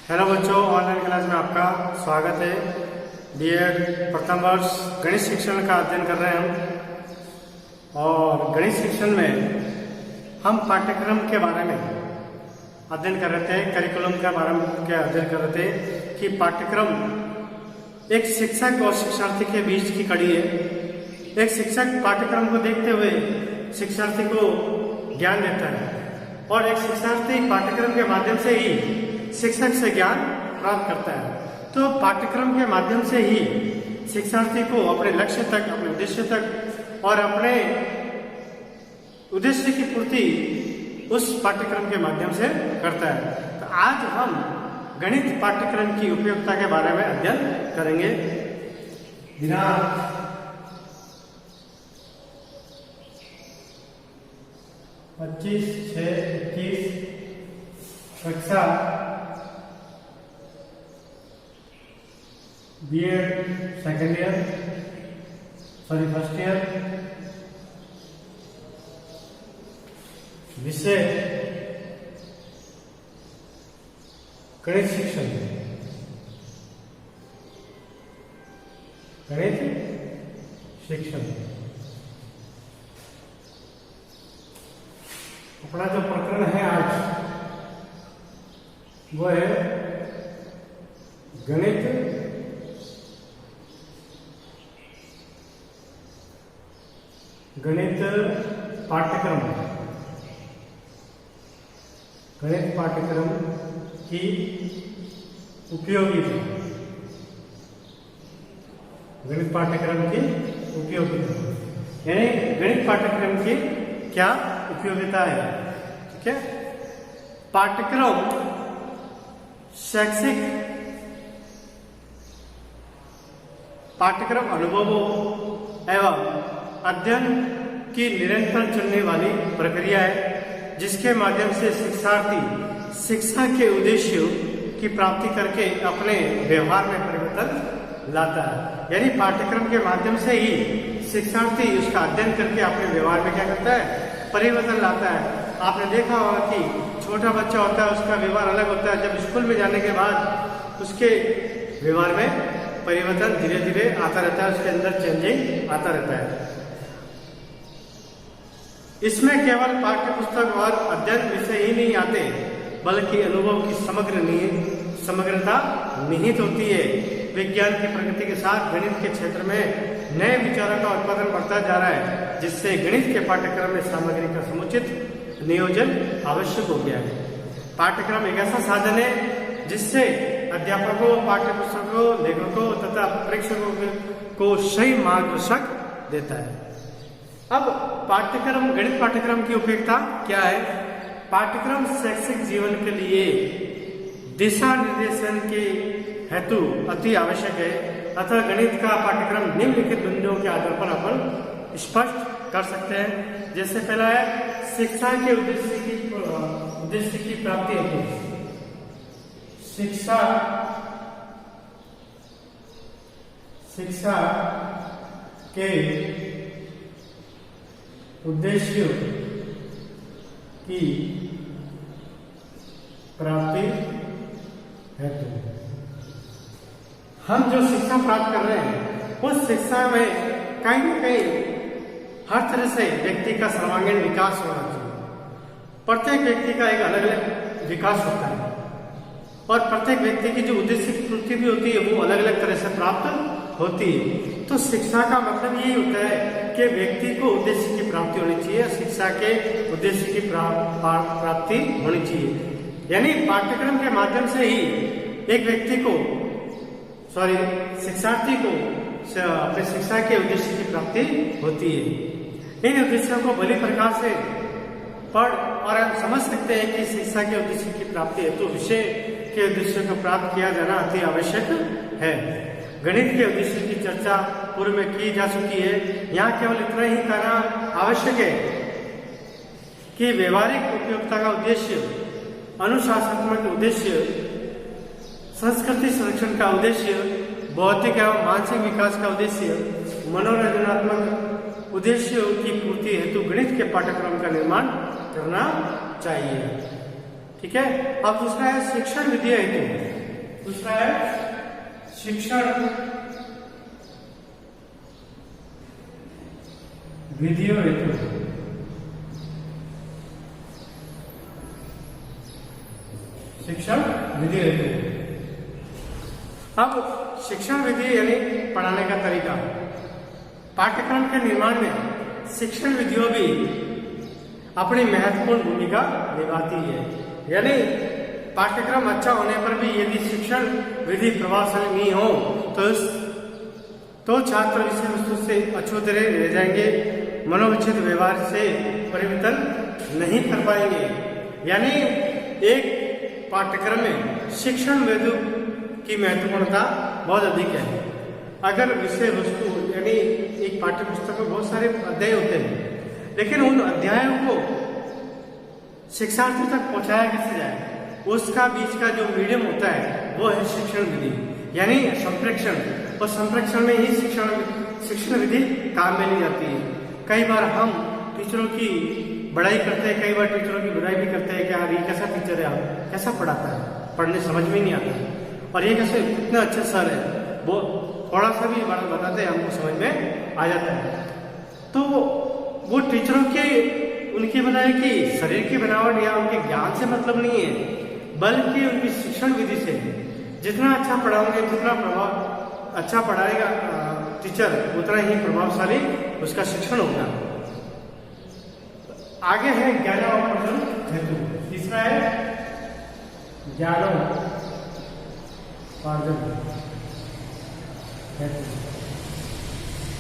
Hello बच्चों, online class में आपका स्वागत है। बीएड प्रथम वर्ष गणित शिक्षण का अध्ययन कर रहे हैं हम। और गणित शिक्षण में हम पाठ्यक्रम के बारे में अध्ययन कर रहे थे, करिकुलम के बारे में अध्ययन कर रहे थे कि पाठ्यक्रम एक शिक्षक और शिक्षार्थी के बीच की कड़ी है। एक शिक्षक पाठ्यक्रम को देखते हुए शिक्षार्थी को ज्ञान देता है और एक शिक्षार्थी पाठ्यक्रम के माध्यम से ही शिक्षक से ज्ञान प्राप्त करता है। तो पाठ्यक्रम के माध्यम से ही शिक्षार्थी को अपने लक्ष्य तक, अपने उद्देश्य तक और अपने उद्देश्य की पूर्ति उस पाठ्यक्रम के माध्यम से करता है। तो आज हम गणित पाठ्यक्रम की उपयोगिता के बारे में अध्ययन करेंगे। दिनांक 25/6/21 कक्षा BEd second year first year. विषय गणित शिक्षण। गणित शिक्षण अपना जो प्रकरण है आज वो है गणित पाठ्यक्रम। गणित पाठ्यक्रम की उपयोगिता। गणित पाठ्यक्रम की उपयोगिता यानी गणित पाठ्यक्रम की क्या उपयोगिता है। ठीक है, पाठ्यक्रम शैक्षिक पाठ्यक्रम अनुभवों एवं अध्ययन की निरंतर चलने वाली प्रक्रिया है, जिसके माध्यम से शिक्षार्थी शिक्षा के उद्देश्यों की प्राप्ति करके अपने व्यवहार में परिवर्तन लाता है। यानी पाठ्यक्रम के माध्यम से ही शिक्षार्थी उसका अध्ययन करके अपने व्यवहार में क्या करता है, परिवर्तन लाता है। आपने देखा होगा कि छोटा बच्चा होता है, उसका व्यवहार अलग होता है। जब स्कूल में जाने के बाद उसके व्यवहार में परिवर्तन धीरे धीरे आता रहता है, उसके अंदर चेंजिंग आता रहता है। इसमें केवल पाठ्य पुस्तक और अध्ययन विषय ही नहीं आते, बल्कि अनुभव की समग्रता निहित होती है। विज्ञान की प्रगति के साथ गणित के क्षेत्र में नए विचारों का उत्पादन बढ़ता जा रहा है, जिससे गणित के पाठ्यक्रम में सामग्री का समुचित नियोजन आवश्यक हो गया है। पाठ्यक्रम एक ऐसा साधन है जिससे अध्यापकों, पाठ्य पुस्तकों, लेखकों तथा प्रेक्षकों को सही मार्गदर्शक देता है। अब पाठ्यक्रम, गणित पाठ्यक्रम की उपयोगिता क्या है। पाठ्यक्रम शैक्षिक जीवन के लिए दिशा निर्देशन के हेतु अति आवश्यक है। अतः गणित का पाठ्यक्रम निम्नलिखित बिंदुओं के आधार पर अपन स्पष्ट कर सकते हैं। जैसे पहला है शिक्षा के उद्देश्य की प्राप्ति हेतु। शिक्षा के उद्देश्यों की प्राप्ति हेतु हम जो शिक्षा प्राप्त कर रहे हैं उस शिक्षा में कहीं न कहीं हर तरह से व्यक्ति का सर्वांगीण विकास होना चाहिए। प्रत्येक व्यक्ति का एक अलग अलग विकास होता है और प्रत्येक व्यक्ति की जो उद्देश्य की पूर्ति भी होती है वो अलग अलग तरह से प्राप्त होती है। तो शिक्षा का मतलब यही होता है कि व्यक्ति को उद्देश्य की प्राप्ति होनी चाहिए, शिक्षा के उद्देश्य की प्राप्ति होनी चाहिए। यानी पाठ्यक्रम के माध्यम से ही एक व्यक्ति को शिक्षार्थी को अपने शिक्षा के उद्देश्य की प्राप्ति होती है। इन उद्देश्यों को भली प्रकार से पढ़ और हम समझ सकते हैं कि शिक्षा के उद्देश्य की प्राप्ति हेतु विषय के उद्देश्यों को प्राप्त किया जाना अति आवश्यक है। गणित के उद्देश्य की चर्चा पूर्व में की जा चुकी है। यहाँ केवल इतना ही कहना आवश्यक है कि व्यवहारिक उपयोगिता का उद्देश्य, अनुशासनात्मक उद्देश्य, संस्कृति संरक्षण का उद्देश्य, बौद्धिक एवं मानसिक विकास का उद्देश्य, मनोरंजनात्मक उद्देश्यों की पूर्ति हेतु गणित के पाठ्यक्रम का निर्माण करना चाहिए। ठीक है। अब दूसरा है शिक्षण विधि हेतु। दूसरा है शिक्षण विधियों हेतु। शिक्षण विधि हेतु। अब शिक्षण विधि यानी पढ़ाने का तरीका। पाठ्यक्रम के निर्माण में शिक्षण विधियों भी अपनी महत्वपूर्ण भूमिका निभाती है। यानी पाठ्यक्रम अच्छा होने पर भी यदि शिक्षण विधि प्रभावशाली नहीं हो तो छात्र विषय वस्तु से अछूते रह जाएंगे, मनोविच्छिन्न व्यवहार से परिवर्तन नहीं कर पाएंगे। यानी एक पाठ्यक्रम में शिक्षण विधि की महत्वपूर्णता बहुत अधिक है। अगर विषय वस्तु यानी एक पाठ्य पुस्तक में बहुत सारे अध्याय होते हैं, लेकिन उन अध्यायों को शिक्षार्थी तक पहुंचाया कैसे जाए, उसका बीच का जो मीडियम होता है वो है शिक्षण विधि यानी संप्रेक्षण। और संप्रेक्षण में ही शिक्षण विधि काम में ली जाती है। कई बार हम टीचरों की बड़ाई करते हैं, कई बार टीचरों की बुराई भी करते हैं कि यार ये कैसा टीचर है, आप कैसा पढ़ाता है, पढ़ने समझ में नहीं आता, और ये कैसे इतना अच्छा सर है, वो थोड़ा सा भी बात बताते हैं हमको समझ में आ जाता है। तो वो टीचरों के उनकी बनाए कि शरीर की बनावट या उनके ज्ञान से मतलब नहीं है, बल्कि उनकी शिक्षण विधि से। जितना अच्छा पढ़ाओगे, जितना प्रभाव अच्छा पढ़ाएगा टीचर, उतना ही प्रभावशाली उसका शिक्षण होगा। आगे है ज्ञानोपार्जन हेतु। तीसरा है ज्ञानोपार्जन हेतु,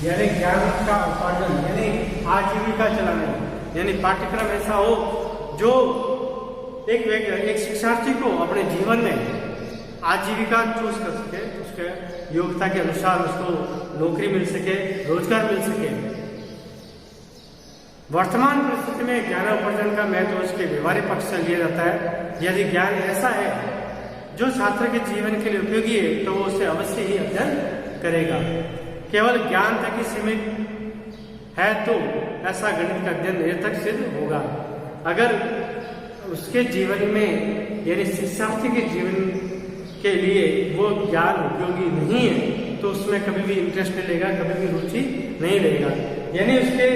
यानी ज्ञान का उपार्जन यानी आजीविका चलाने। यानी पाठ्यक्रम ऐसा हो जो एक शिक्षार्थी को अपने जीवन में आजीविका चूज कर सके, उसके योग्यता के अनुसार उसको नौकरी मिल सके, रोजगार मिल सके। वर्तमान परिस्थिति में ज्ञानोपार्जन का महत्व उसके व्यवहारिक पक्ष से लिया जाता है। यदि ज्ञान ऐसा है जो छात्र के जीवन के लिए उपयोगी है तो वो उसे अवश्य ही अध्ययन करेगा। केवल ज्ञान तक ही सीमित है तो ऐसा गणित का अध्ययन निरर्थक सिद्ध होगा। अगर उसके जीवन में यानी शिक्षार्थी के जीवन के लिए वो ज्ञान उपयोगी नहीं है तो उसमें कभी भी इंटरेस्ट नहीं लेगा, कभी भी रुचि नहीं लेगा। यानी उसके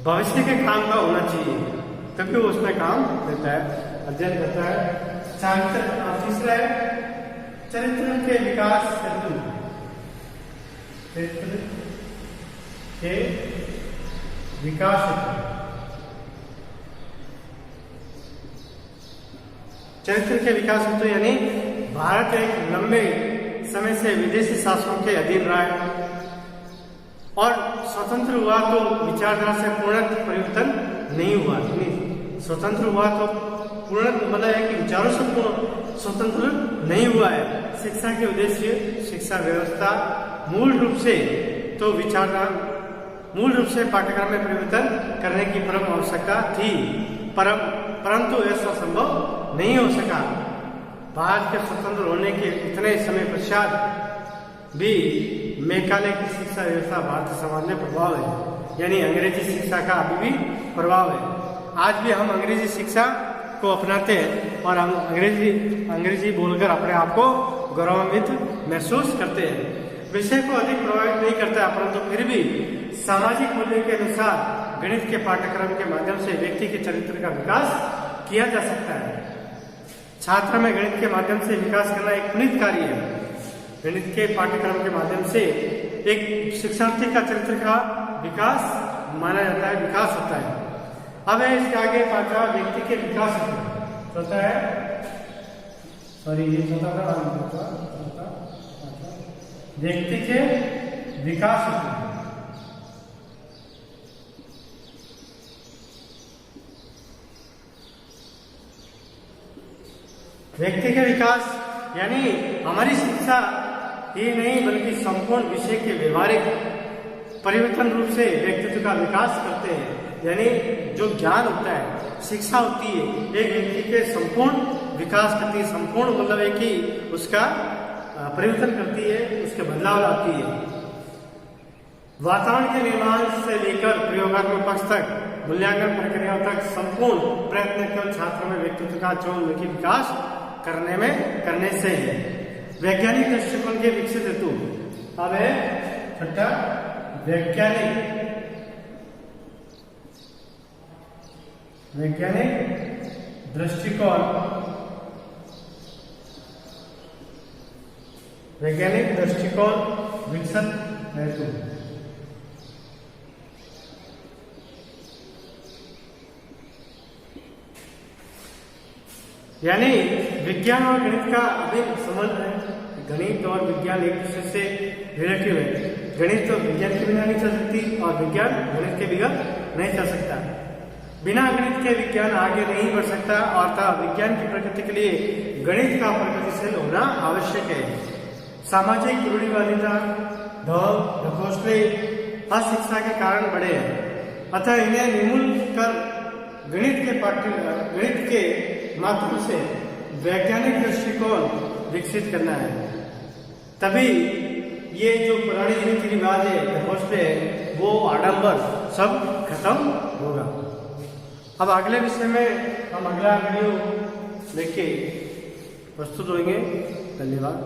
भविष्य के काम का होना चाहिए तभी वो उसमें काम देता है, अध्ययन करता है। तीसरा है चरित्र के विकास हेतु। चरित्र के विकास हेतु, चरित्र के विकास हेतु यानी भारत एक लंबे समय से विदेशी शासकों के अधीन रहा है और स्वतंत्र हुआ तो विचारधारा से पूर्ण परिवर्तन नहीं हुआ। स्वतंत्र हुआ तो पूर्ण मतलब है कि विचारों से पूर्ण स्वतंत्र नहीं हुआ है। शिक्षा के उद्देश्य, शिक्षा व्यवस्था मूल रूप से तो विचारधारा मूल रूप से पाठ्यक्रम में परिवर्तन करने की परम आवश्यकता थी, परंतु ऐसा संभव नहीं हो सका। भारत के स्वतंत्र होने के इतने समय पश्चात भी मेघालय की शिक्षा व्यवस्था भारतीय समाज में प्रभाव है, यानी अंग्रेजी शिक्षा का अभी भी प्रभाव है। आज भी हम अंग्रेजी शिक्षा को अपनाते हैं और हम अंग्रेजी बोलकर अपने आप को गौरवान्वित महसूस करते हैं। विषय को अधिक प्रभावित नहीं करता है, परंतु फिर भी सामाजिक मूल्य के अनुसार गणित के पाठ्यक्रम के माध्यम से व्यक्ति के चरित्र का विकास किया जा सकता है। छात्र में गणित के माध्यम से विकास करना एक पुनीत कार्य है। गणित के पाठ्यक्रम के माध्यम से एक शिक्षार्थी का चरित्र का विकास माना जाता है, विकास होता है। अब है इसके आगे पांचवा व्यक्ति के विकास होता है, व्यक्ति के विकास होता है। व्यक्ति के विकास यानी हमारी शिक्षा ही नहीं बल्कि संपूर्ण विषय के व्यवहारिक परिवर्तन रूप से व्यक्तित्व का विकास करते हैं। यानी जो ज्ञान होता है, शिक्षा होती है, एक व्यक्ति के संपूर्ण विकास करती है। संपूर्ण मतलब है कि उसका परिवर्तन करती है, उसके बदलाव लाती है। वातावरण के निर्माण से लेकर प्रयोगात्मक पक्ष तक, मूल्यांकन प्रक्रियाओं तक संपूर्ण प्रयत्न केवल छात्रों में व्यक्तित्व का चौमुखी विकास करने से है। वैज्ञानिक दृष्टिकोण के विकसित हेतु अब है छठा वैज्ञानिक दृष्टिकोण विकसित हेतु यानी विज्ञान और गणित का अभिन्न संबंध है। गणित और विज्ञान एक दूसरे से रिलेटिव है। गणित तो विज्ञान के बिना नहीं चल सकती और विज्ञान गणित के बिना नहीं चल सकता। बिना गणित के विज्ञान आगे नहीं बढ़ सकता और विज्ञान की प्रगति के लिए गणित का प्रगतिशील होना आवश्यक है। सामाजिक रूढ़िवादिता, ढकोसले अशिक्षा के कारण बढ़े हैं, अतः इन्हें निर्मूल कर गणित के माध्यम से वैज्ञानिक दृष्टिकोण विकसित करना है। तभी ये जो पुरानी रीति रिवाज है, ढकोसले है, वो आडंबर सब खत्म होगा। अब अगले विषय में हम अगला वीडियो लेके प्रस्तुत होंगे। धन्यवाद।